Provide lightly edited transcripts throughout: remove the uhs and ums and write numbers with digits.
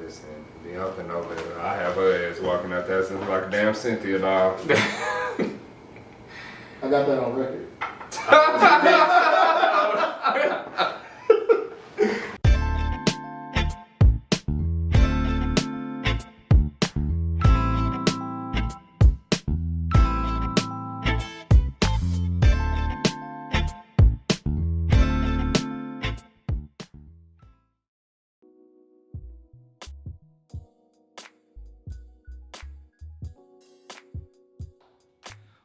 this and Bianca over there. I have her ass walking out there since like a damn Cynthia dog. I got that on record.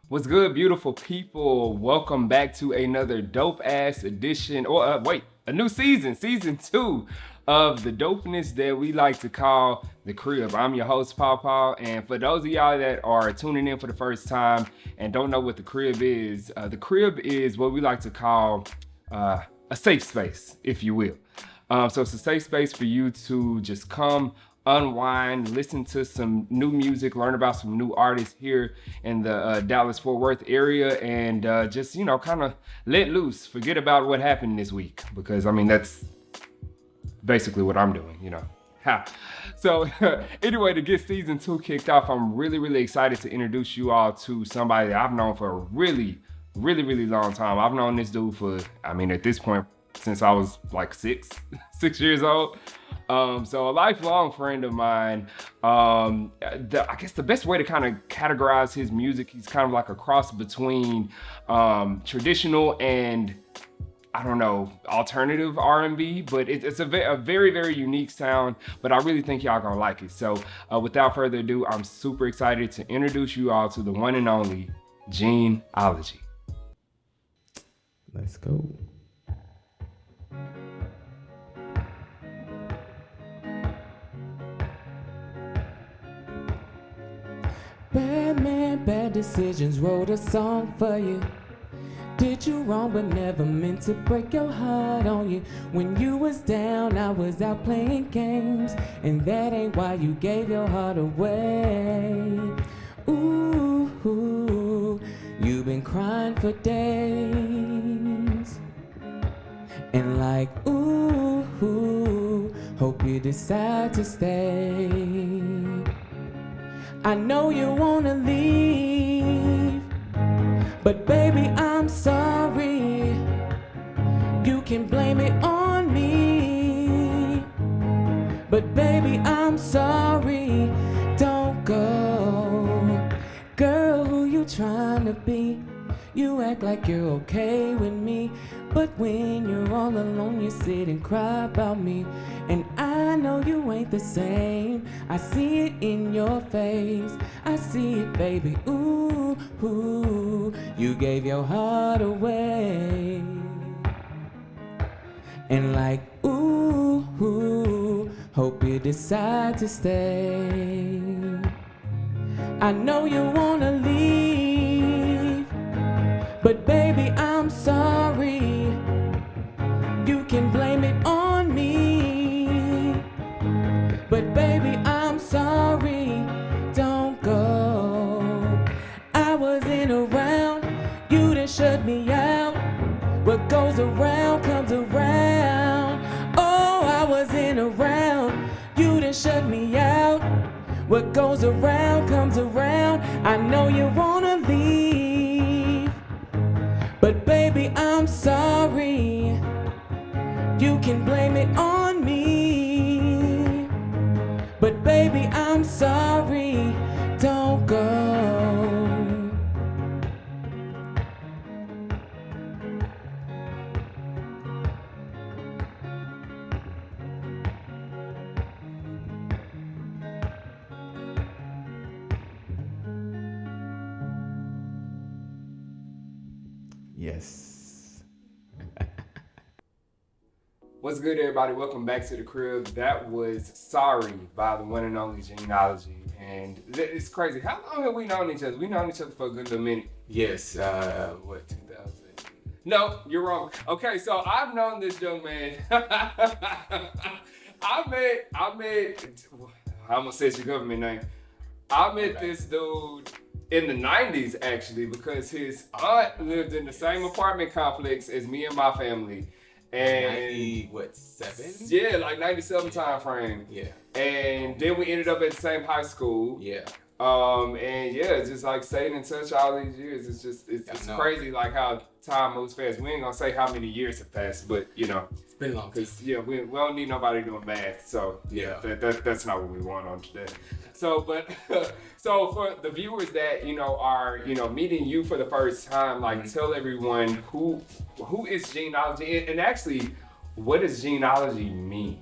What's good, beautiful people? Welcome back to another dope-ass edition, or a new season 2 of the dopeness that we like to call The Crib. I'm your host, PawPaw, and for those of y'all that are tuning in for the first time and don't know what The Crib is what we like to call a safe space, if you will. So it's a safe space for you to just come, unwind, listen to some new music, learn about some new artists here in the Dallas-Fort Worth area, and just, kind of let loose, forget about what happened this week, because, that's basically what I'm doing, Ha. So anyway, to get season 2 kicked off, I'm really excited to introduce you all to somebody that I've known for a really long time. I've known this dude for, at this point, since I was like 6 years old. So a lifelong friend of mine. I guess the best way to kind of categorize his music, he's kind of like a cross between traditional and, alternative R&B, but it's a very unique sound, but I really think y'all gonna like it. So without further ado, I'm super excited to introduce you all to the one and only Geneology. Let's go. Bad man, bad decisions, wrote a song for you. Did you wrong but never meant to break your heart on you. When you was down, I was out playing games, and that ain't why you gave your heart away. Ooh, you've been crying for days, and like, hope you decide to stay. I know you wanna leave, but baby, I'm sorry. You can blame it on me, but baby, I'm sorry. Don't go. Girl, who you trying to be? You act like you're okay with me, but when you're all alone, you sit and cry about me. And I know you ain't the same. I see it in your face. I see it, baby. Ooh, you gave your heart away. And like, hope you decide to stay. I know you wanna leave, but baby, I'm sorry. You can blame it on me, but baby, I'm sorry. Don't go. I wasn't around, you done shut me out. What goes around comes around. Oh, I wasn't around, you done shut me out. What goes around comes around. I know you wanna leave, but baby, I'm sorry. You can blame it on me, but baby, I'm sorry. Don't go. Yes. What's good, everybody? Welcome back to The Crib. That was Sorry by the one and only Genealogy. And it's crazy. How long have we known each other? We've known each other for a good little minute. Yes, 2000? No, you're wrong. Okay, so I've known this young man. I met, I almost said your government name. I met this dude in the 90s, actually, because his aunt lived in the same apartment complex as me and my family. And 7? Yeah, like 97 time frame. Yeah. And then we ended up at the same high school. Yeah. And yeah, just like staying in touch all these years. It's crazy like how time moves fast. We ain't gonna say how many years have passed, but you know, it's been a long time. Cause yeah, we don't need nobody doing math. So yeah, that's not what we want on today. So, but so for the viewers that are meeting you for the first time, like tell everyone who is Geneology, and actually, what does Geneology mean?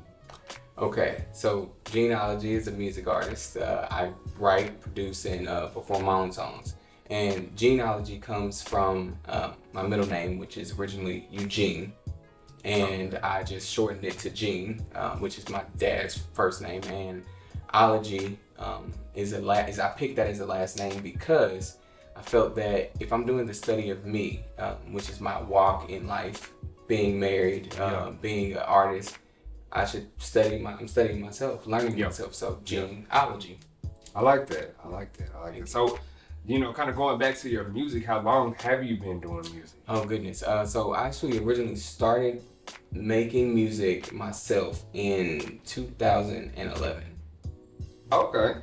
Okay, so Geneology is a music artist. I write, produce, and perform my own songs. And Genealogy comes from my middle name, which is originally Eugene, and I just shortened it to Gene, which is my dad's first name. And ology is I picked that as a last name because I felt that if I'm doing the study of me, which is my walk in life, being married, being an artist, I should I'm studying myself, learning myself. So Genealogy. I like that. So, kind of going back to your music, how long have you been doing music? Oh goodness. So I actually originally started making music myself in 2011. Okay.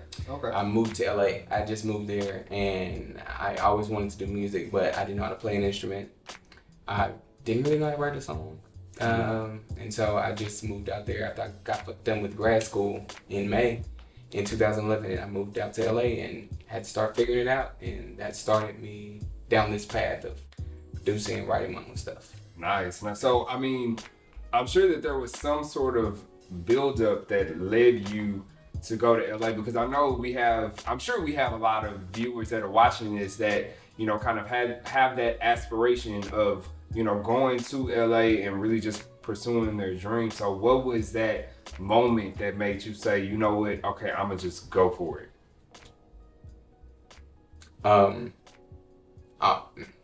I moved to LA. I just moved there, and I always wanted to do music, but I didn't know how to play an instrument. I didn't really know how to write a song. And so I just moved out there after I got done with grad school in May in 2011, and I moved out to LA and had to start figuring it out, and that started me down this path of producing and writing my own stuff. Nice. So, I mean, I'm sure that there was some sort of buildup that led you to go to LA, because I know I'm sure we have a lot of viewers that are watching this that, kind of have that aspiration of, going to LA and really just pursuing their dream. So what was that moment that made you say, you know what, okay, I'm gonna just go for it?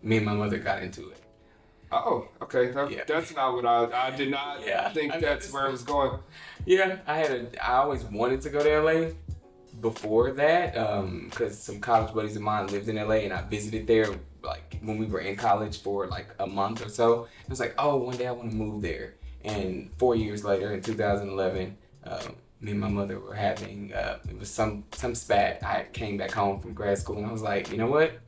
Me and my mother got into it. Oh, okay. That's not what I did not think that's where it was going. Yeah, I always wanted to go to LA before that, because some college buddies of mine lived in LA, and I visited there like when we were in college for like a month or so. I was like, oh, one day I want to move there. And 4 years later, in 2011, me and my mother were having it was some spat. I came back home from grad school, and I was like, you know what?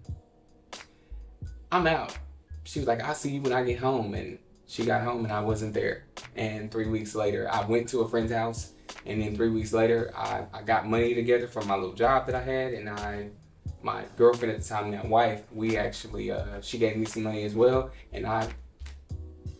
I'm out. She was like, I'll see you when I get home. And she got home and I wasn't there. And 3 weeks later, I went to a friend's house. And then 3 weeks later, I got money together from my little job that I had. And my girlfriend at the time, now wife, we actually, she gave me some money as well. And I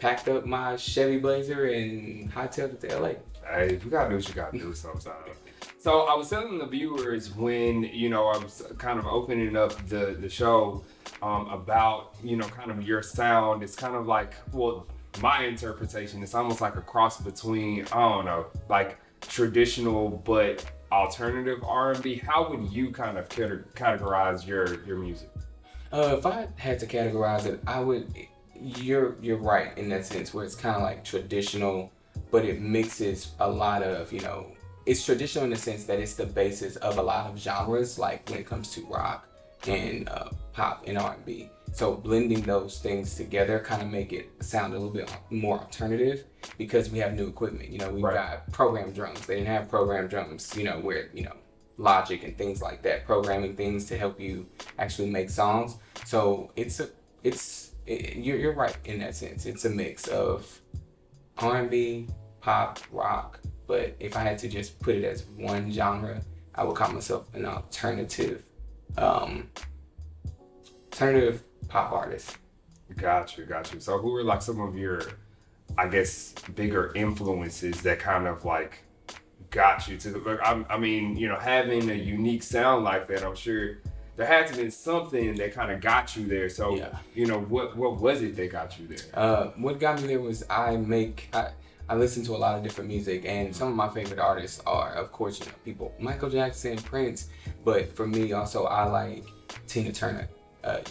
packed up my Chevy Blazer and hightailed it to LA. Hey, you gotta do what you gotta do sometimes. So I was telling the viewers when, I was kind of opening up the show, about, kind of your sound. It's kind of like, well, my interpretation, it's almost like a cross between, I don't know, like traditional but alternative R&B. How would you kind of categorize your music? If I had to categorize it, I would, you're right in that sense, where it's kind of like traditional, but it mixes a lot of, it's traditional in the sense that it's the basis of a lot of genres, like when it comes to rock and pop and R&B. So blending those things together kind of make it sound a little bit more alternative, because we have new equipment. We've got programmed drums. They didn't have programmed drums, where, Logic and things like that, programming things to help you actually make songs. So you're right in that sense. It's a mix of R&B, pop, rock. But if I had to just put it as one genre, I would call myself an alternative pop artist. Got you. So who are like some of your, I guess, bigger influences that kind of like got you to I mean, having a unique sound like that, I'm sure there had to have been something that kind of got you there. So, what was it that got you there? What got me there was I listen to a lot of different music, and some of my favorite artists are, of course, people, Michael Jackson, Prince, but for me also, I like Tina Turner.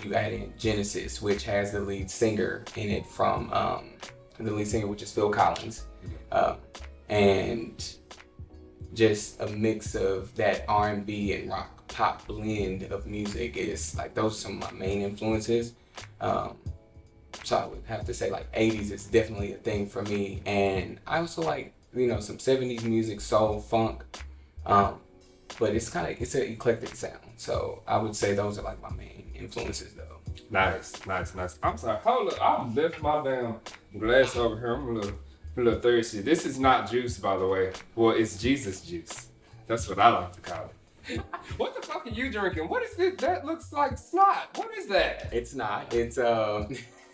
You add in Genesis, which has the lead singer in it from, the lead singer, which is Phil Collins, and just a mix of that R&B and rock pop blend of music is like, those are some of my main influences. So I would have to say like 80s is definitely a thing for me. And I also like, some 70s music, soul, funk. But it's an eclectic sound. So I would say those are like my main influences though. Nice. I'm sorry. Hold up. I've left my damn glass over here. I'm a little thirsty. This is not juice, by the way. Well, it's Jesus juice. That's what I like to call it. What the fuck are you drinking? What is this? That looks like snot. What is that? It's not. It's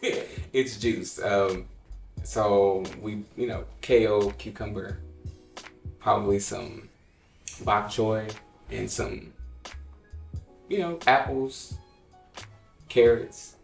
it's juice. So we, kale, cucumber, probably some bok choy, and some, apples, carrots.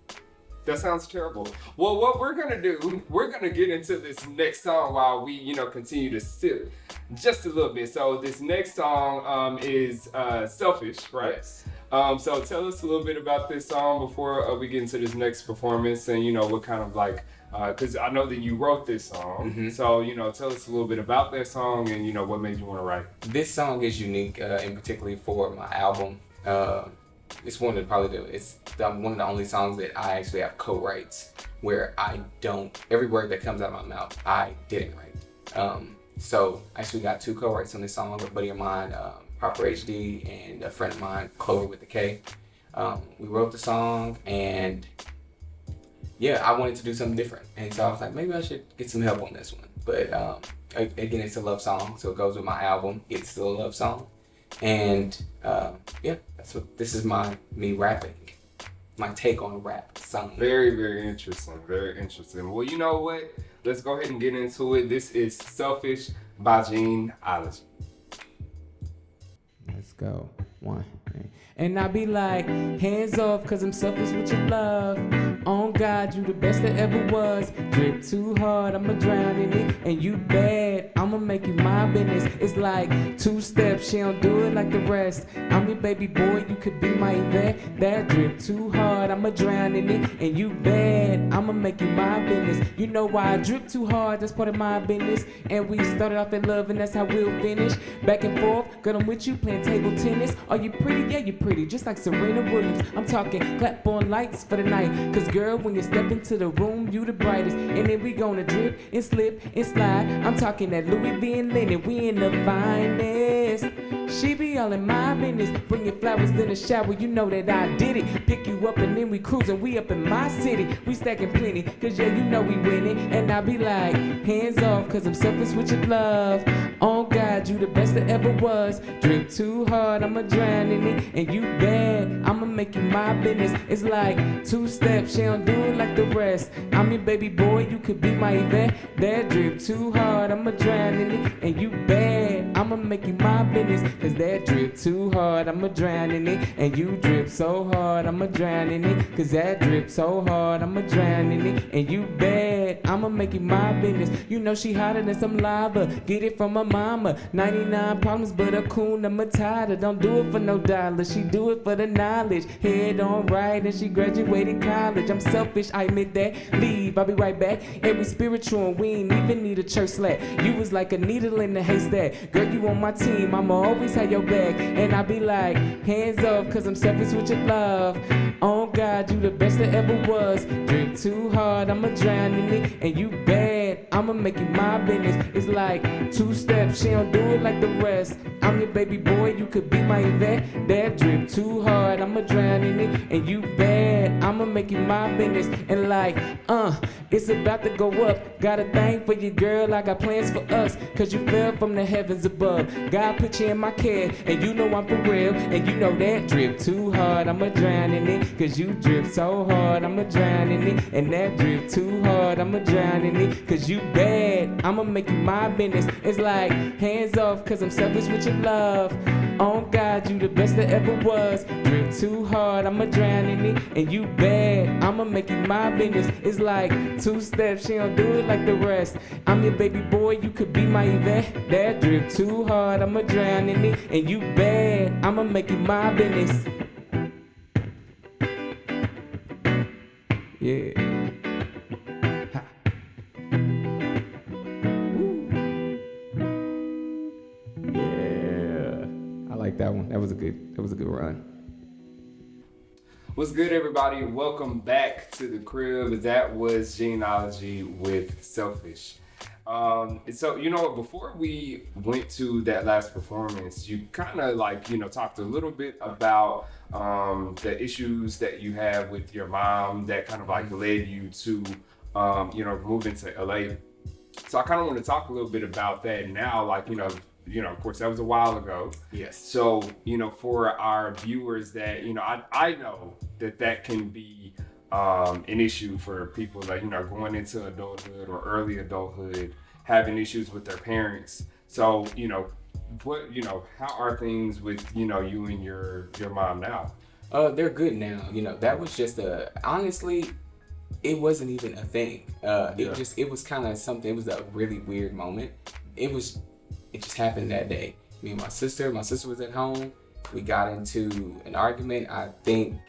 That sounds terrible. Well, what we're gonna do, we're gonna get into this next song while we, continue to sip just a little bit. So this next song is Selfish, right? Yes. So tell us a little bit about this song before we get into this next performance, and what kind of like, because I know that you wrote this song. Mm-hmm. So tell us a little bit about that song and what made you want to write. This song is unique, and particularly for my album. It's one of one of the only songs that I actually have co-writes where every word that comes out of my mouth, I didn't write. So I actually got 2 co-writes on this song, a buddy of mine, PawPaw HD, and a friend of mine, Chloe with the K. We wrote the song, and I wanted to do something different. And so I was like, maybe I should get some help on this one. But again, it's a love song, so it goes with my album. It's still a love song. And this is me rapping, my take on rap song. Very, very interesting. Very interesting. Well, you know what? Let's go ahead and get into it. This is Selfish by Geneology. Let's go. 1. And I be like, hands off, cause I'm selfish with your love. On God, you the best that ever was. Drip too hard, I'ma drown in it. And you bad, I'ma make you my business. It's like 2 steps, she don't do it like the rest. I'm your baby boy, you could be my vet. That drip too hard, I'ma drown in it. And you bad, I'ma make you my business. You know why I drip too hard, that's part of my business. And we started off in love, and that's how we'll finish. Back and forth, girl, I'm with you playing table tennis. Are you pretty? Yeah, you're pretty, just like Serena Williams. I'm talking clap on lights for the night. Cause girl, when you step into the room, you the brightest. And then we gonna drip and slip and slide. I'm talking that Louis V and linen, we in the finest. She be all in my business. Bring your flowers in the shower, you know that I did it. Pick you up and then we cruising, we up in my city. We stacking plenty, cause yeah, you know we winning. And I be like, hands off, cause I'm selfish with your love. Oh God, you the best that ever was. Drip too hard, I'ma drown in it. And you bad, I'ma make you my business. It's like 2 steps, she don't do it like the rest. I'm your baby boy, you could be my vet. That drip too hard, I'ma drown in it. And you bad, I'ma make you my business. Cause that drip too hard, I'ma drown in it. And you drip so hard, I'ma drown in it. Cause that drip so hard, I'ma drown in it. And you bad, I'ma make you my business. You know she hotter than some lava, get it from my mama. 99 problems, but a Kuna Matata. Don't do it for no dollar, she do it for the knowledge. Head on right, and she graduated college. I'm selfish, I admit that. Leave, I'll be right back. And we spiritual, and we ain't even need a church slap. You was like a needle in the haystack. Girl, you on my team, I'ma always have your back. And I be like, hands off, cause I'm selfish with your love. Oh God, you the best that ever was. Drip too hard, I'ma drown in it. And you bad, I'ma make you my business. It's like 2 steps, she don't do it like the rest. I'm your baby boy, you could be my vet. That drip too hard, I'ma drown in it. And you bad, I'ma make you my business. And like, it's about to go up. Got a thing for you, girl, I got plans for us. Cause you fell from the heavens above. God put you in my care, and you know I'm for real. And you know that drip too hard, I'ma drown in it. Cause you drip so hard, I'ma drown in it. And that drip too hard, I'ma drown in it. Cause you bad, I'ma make you my business. It's like, hands off, cause I'm selfish with your love. Oh God, you the best that ever was. Drip too hard, I'ma drown in it. And you bad, I'ma make you my business. It's like 2 steps, she don't do it like the rest. I'm your baby boy, you could be my vet. That drip too hard, I'ma drown in it. And you bad, I'ma make you my business. Yeah. Ha. Woo. Yeah. I like that one. That was a good run. What's good, everybody? Welcome back to the crib. That was Geneology with Selfish. So, before we went to that last performance, you kind of talked a little bit about the issues that you have with your mom that kind of led you to, moving to LA. So I kind of want to talk a little bit about that now, of course, that was a while ago. Yes. So, for our viewers that, I know that can be an issue for people going into adulthood or early adulthood, having issues with their parents. So, how are things with, you and your mom now? They're good now. That was just honestly, it wasn't even a thing. It was kind of something. It was a really weird moment. It just happened that day. Me and my sister was at home. We got into an argument. I think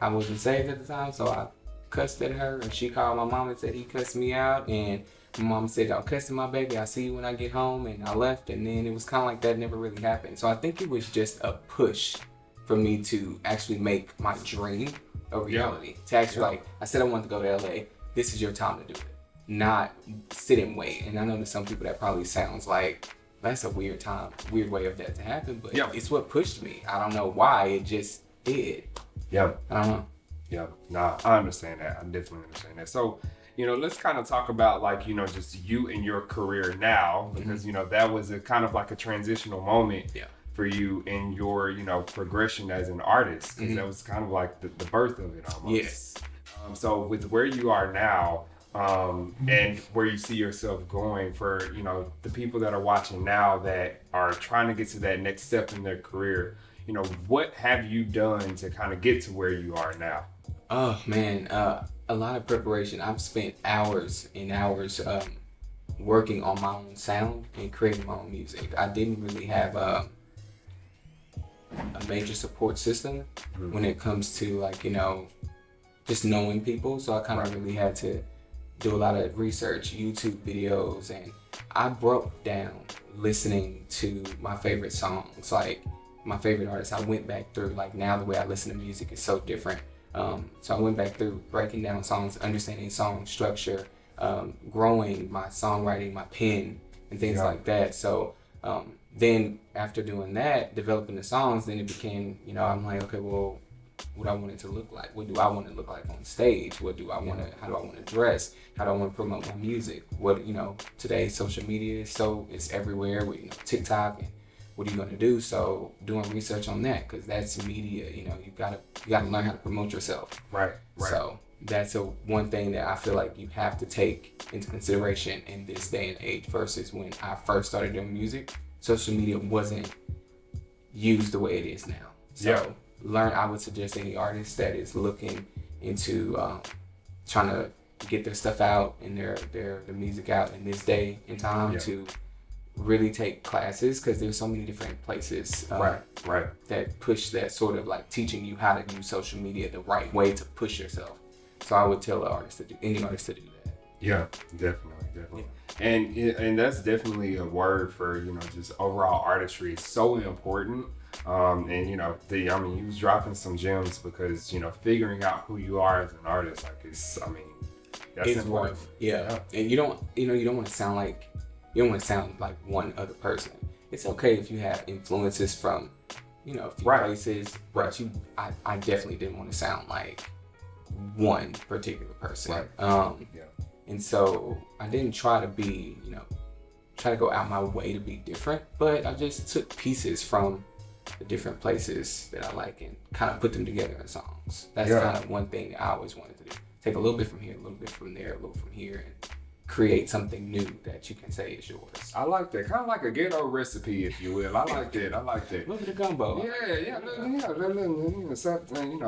I wasn't saved at the time, so I cussed at her, and she called my mom and said he cussed me out, and my mom said, "I'll cuss at my baby. I'll see you when I get home," and I left, and then it was kind of like that never really happened. So I think it was just a push for me to actually make my dream a reality. To actually, I said I wanted to go to LA. This is your time to do it. Not sit and wait. And I know to some people that probably sounds like that's a weird way of that to happen, but it's what pushed me. I don't know why, it just did. Yeah. I don't know. Yeah, nah, I understand that. I definitely understand that. So, let's kind of talk about just you and your career now, because, that was a kind of like a transitional moment for you in your, progression as an artist, because that was kind of like the birth of it almost. Yes. So with where you are now, and where you see yourself going for, the people that are watching now that are trying to get to that next step in their career, what have you done to kind of get to where you are now? Oh man, a lot of preparation. I've spent hours and hours working on my own sound and creating my own music. I didn't really have a major support system when it comes to just knowing people. So I kind of really had to do a lot of research, YouTube videos, and I broke down listening to my favorite songs, my favorite artists. I went back through, now the way I listen to music is so different. So I went back through breaking down songs, understanding song structure, growing my songwriting, my pen, and things like that. So then after doing that, developing the songs, then it became, I'm like, okay, well, what I want it to look like. What do I want to look like on stage? What do I want to, how do I want to dress? How do I want to promote my music? What, today social media it's everywhere with, TikTok, and what are you going to do? So doing research on that, because that's media, you gotta learn how to promote yourself. Right. So that's one thing that I feel like you have to take into consideration in this day and age versus when I first started doing music. Social media wasn't used the way it is now. So I would suggest any artist that is looking into trying to get their stuff out and their music out in this day and time to really take classes, because there's so many different places that push that sort of teaching you how to use social media the right way to push yourself. So I would tell any artist to do that. Yeah, definitely. And that's definitely a word for, just overall artistry. It's so important. And you was dropping some gems, because, figuring out who you are as an artist, that's important. Yeah. And you don't want to sound like one other person. It's okay if you have influences from, a few places, but I definitely didn't want to sound like one particular person. And so I didn't try to be, try to go out my way to be different, but I just took pieces from the different places that I like and kind of put them together in songs. That's kind of one thing I always wanted to do. Take a little bit from here, a little bit from there, a little from here, and create something new that you can say is yours. I like that. Kind of like a ghetto recipe, if you will. I like that. Look at the gumbo.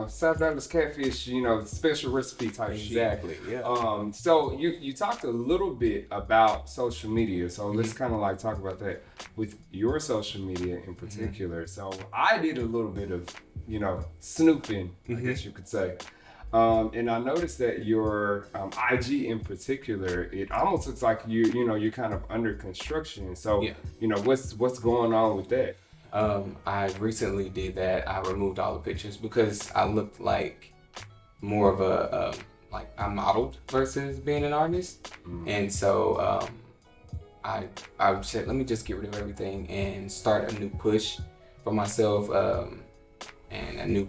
South Dallas catfish, special recipe type shit. Exactly, yeah. So you talked a little bit about social media. So let's kind of talk about that with your social media in particular. So I did a little bit of, snooping, I guess you could say. And I noticed that your IG in particular, it almost looks like you're kind of under construction. So, what's going on with that? I recently did that. I removed all the pictures because I looked like more of a like I modeled versus being an artist, and so I said, let me just get rid of everything and start a new push for myself, and a new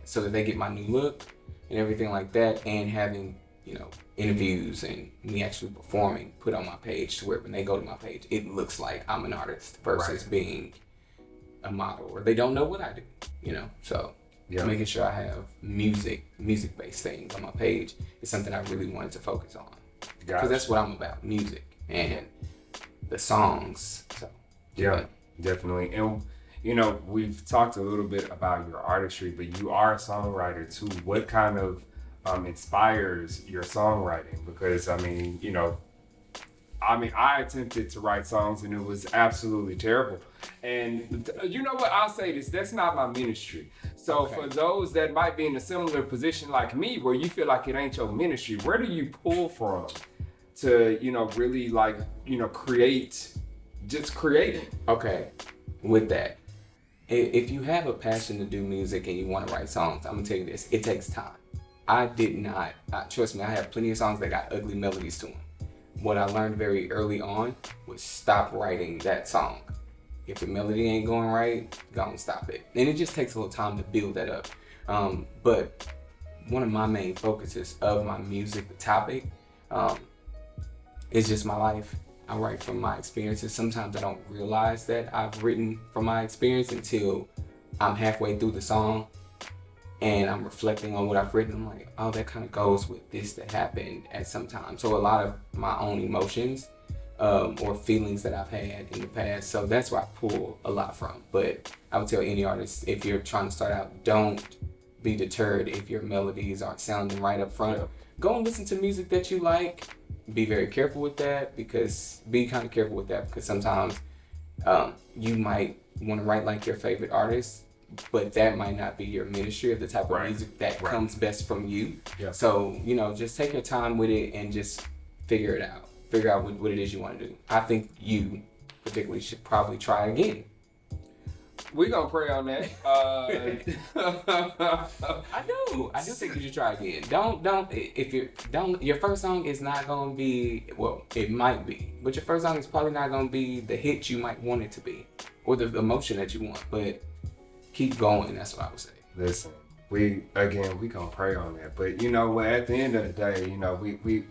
so that they get my new look and everything like that, and having interviews and me actually performing put on my page to where when they go to my page it looks like I'm an artist versus being a model, or they don't know what I do, so making sure I have music based things on my page is something I really wanted to focus on, because that's what I'm about, music and the songs. So definitely. And we've talked a little bit about your artistry, but you are a songwriter too. What kind of inspires your songwriting? Because I attempted to write songs and it was absolutely terrible. And you know what? I'll say this, that's not my ministry. So for those that might be in a similar position like me, where you feel like it ain't your ministry, where do you pull from to, really create, just creating? Okay, with that, if you have a passion to do music and you want to write songs, I'm gonna tell you this, it takes time. I did not, trust me, I have plenty of songs that got ugly melodies to them. What I learned very early on was stop writing that song. If the melody ain't going right, go and stop it. And it just takes a little time to build that up. But one of my main focuses of my music, the topic, is just my life. I write from my experiences. Sometimes I don't realize that I've written from my experience until I'm halfway through the song and I'm reflecting on what I've written. I'm like, oh, that kind of goes with this that happened at some time. So a lot of my own emotions or feelings that I've had in the past. So that's where I pull a lot from. But I would tell any artist, if you're trying to start out, don't be deterred if your melodies aren't sounding right up front. Go and listen to music that you like. Be very careful with that, because sometimes you might want to write like your favorite artist, but that might not be your ministry of the type of music that comes best from you. So, just take your time with it and just figure it out. Figure out what it is you want to do. I think you particularly should probably try again. We're gonna pray on that. I do think you should try again. Your first song is not gonna be, well, it might be, but your first song is probably not gonna be the hit you might want it to be, or the emotion that you want, but keep going, that's what I would say. Listen, we gonna pray on that, but at the end of the day,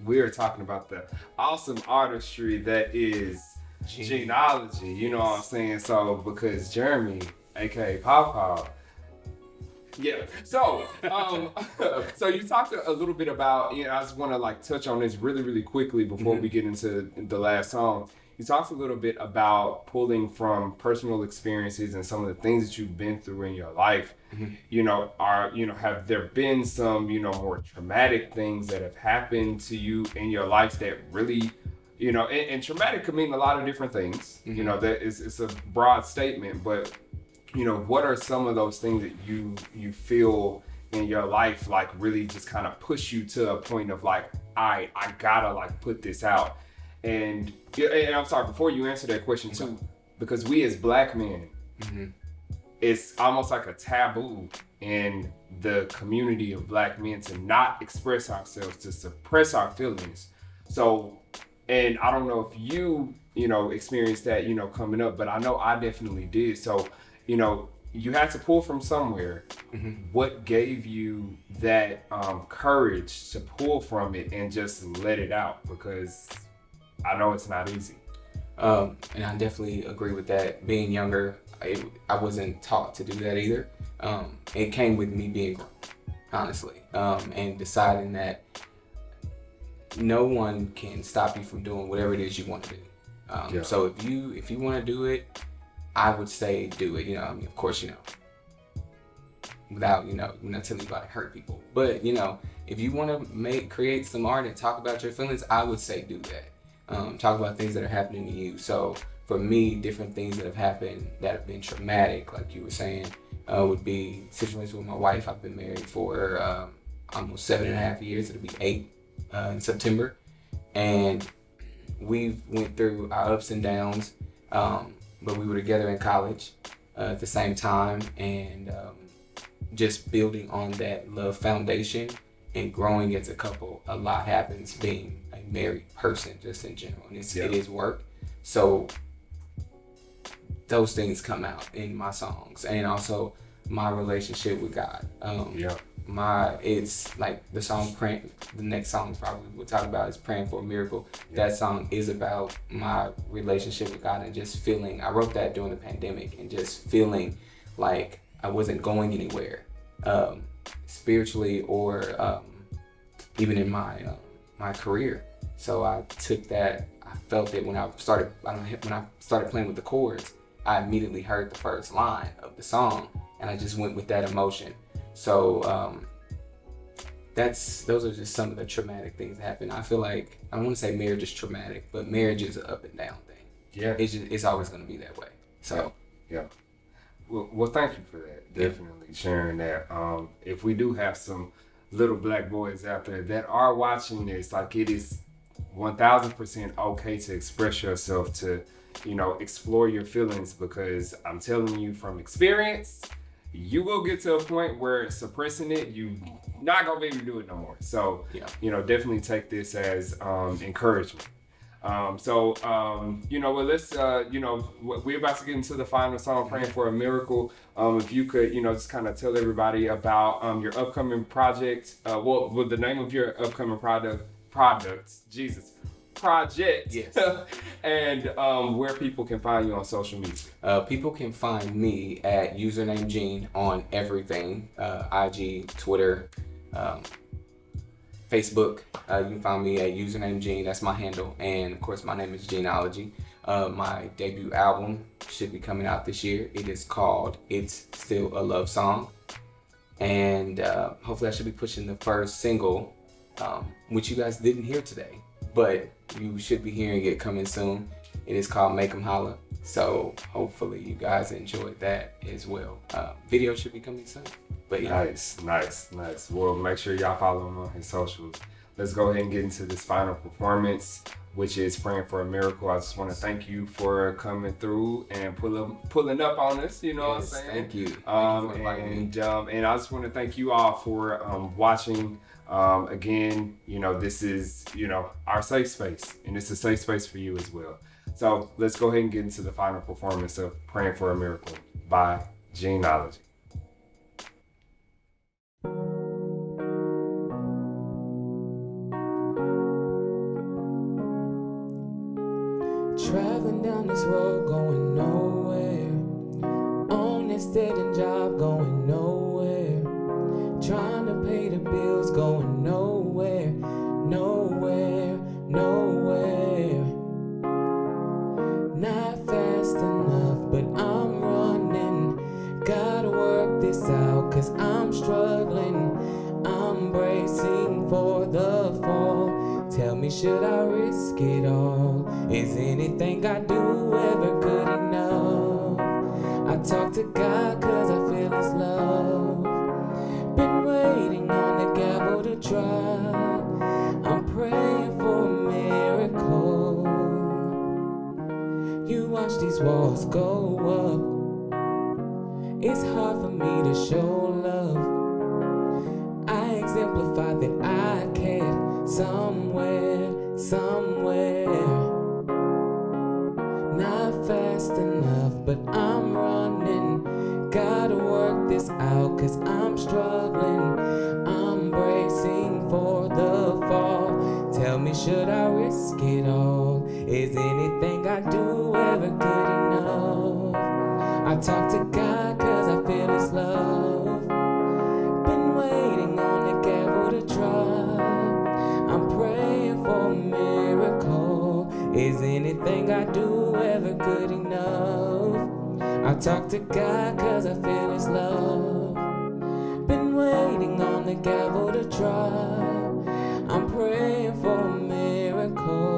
we are talking about the awesome artistry that is Geneology, you know what I'm saying? So, because Jeremy, aka PawPaw, so so you talked a little bit about, I just want to touch on this really, really quickly before we get into the last song. You talked a little bit about pulling from personal experiences and some of the things that you've been through in your life. Have there been some, more traumatic things that have happened to you in your life that really, and traumatic could mean a lot of different things. That it's a broad statement, but what are some of those things that you feel in your life really just kind of push you to a point of I gotta put this out? And I'm sorry, before you answer that question too, because we as Black men, it's almost like a taboo in the community of Black men to not express ourselves, to suppress our feelings. So, and I don't know if you experienced that, coming up, but I know I definitely did. So, you had to pull from somewhere. What gave you that courage to pull from it and just let it out? Because I know it's not easy. And I definitely agree with that. Being younger, I wasn't taught to do that either. It came with me being grown, honestly, and deciding that no one can stop you from doing whatever it is you want to do. So if you want to do it, I would say do it. Of course, without we're not telling you about to hurt people, but if you want to create some art and talk about your feelings, I would say do that. Talk about things that are happening to you. So for me, different things that have happened that have been traumatic, like you were saying, would be situations with my wife. I've been married for almost 7.5 years. It'll be 8 in September, and we went through our ups and downs. But we were together in college, at the same time, and just building on that love foundation and growing as a couple. A lot happens being a married person, just in general, and it is work. So those things come out in my songs, and also my relationship with God. It's like the song praying. The next song probably we'll talk about is "Praying for a Miracle." That song is about my relationship with God and just feeling. I wrote that during the pandemic and just feeling like I wasn't going anywhere, spiritually or even in my career. So I took that. I felt it when I started playing with the chords. I immediately heard the first line of the song, and I just went with that emotion. So those are just some of the traumatic things that happen. I feel like I don't want to say marriage is traumatic, but marriage is an up and down thing. Yeah, it's always going to be that way. So yeah. Well, thank you for that. Definitely sharing that. If we do have some little black boys out there that are watching this, like, it is 1000% okay to express yourself, to explore your feelings, because I'm telling you from experience, you will get to a point where suppressing it, you not gonna be able to do it no more. So definitely take this as encouragement. Let's we're about to get into the final song, "Praying for a Miracle." If you could just kind of tell everybody about your upcoming project, the name of your upcoming project, yes. And where people can find you on social media. People can find me at username Gene on everything, IG, Twitter, Facebook. You can find me at username Gene. That's my handle. And of course, my name is Geneology. My debut album should be coming out this year. It is called "It's Still a Love Song." And hopefully I should be pushing the first single, which you guys didn't hear today, but you should be hearing it coming soon. It is called "Make 'Em Holla." So hopefully you guys enjoyed that as well. Video should be coming soon. But yeah. Nice. Well, make sure y'all follow him on his socials. Let's go ahead and get into this final performance, which is "Praying for a Miracle." I just want to thank you for coming through and pulling up on us. You know what I'm saying? Thank you. And I just want to thank you all for watching. Again, this is our safe space, and it's a safe space for you as well. So let's go ahead and get into the final performance of "Praying for a Miracle" by Geneology. Traveling down this road, going nowhere. On this dead end job, going nowhere. Trying to pay the bills, going nowhere. Nowhere. Not fast enough, but I'm running. Gotta work this out, 'cause I'm struggling. I'm bracing for the fall. Tell me, should I risk it all? Is anything I do ever good enough? I talk to God 'cause I feel His love. Been waiting on the gavel to drop. I'm praying for a miracle. You watch these walls go up. It's hard for me to show love. I exemplify that I care somewhere. Not fast enough, but I'm running. Gotta work this out, 'cause I'm struggling. I'm bracing for the fall. Tell me, should I risk it all? Is anything I do ever good enough? I talk to God 'cause I feel His love. Been waiting on the gavel to drop. I'm praying for a miracle. Is anything I do ever good enough? I talk to God 'cause I feel His love. Been waiting on the gavel to drop. I'm praying for a miracle.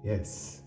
Yes.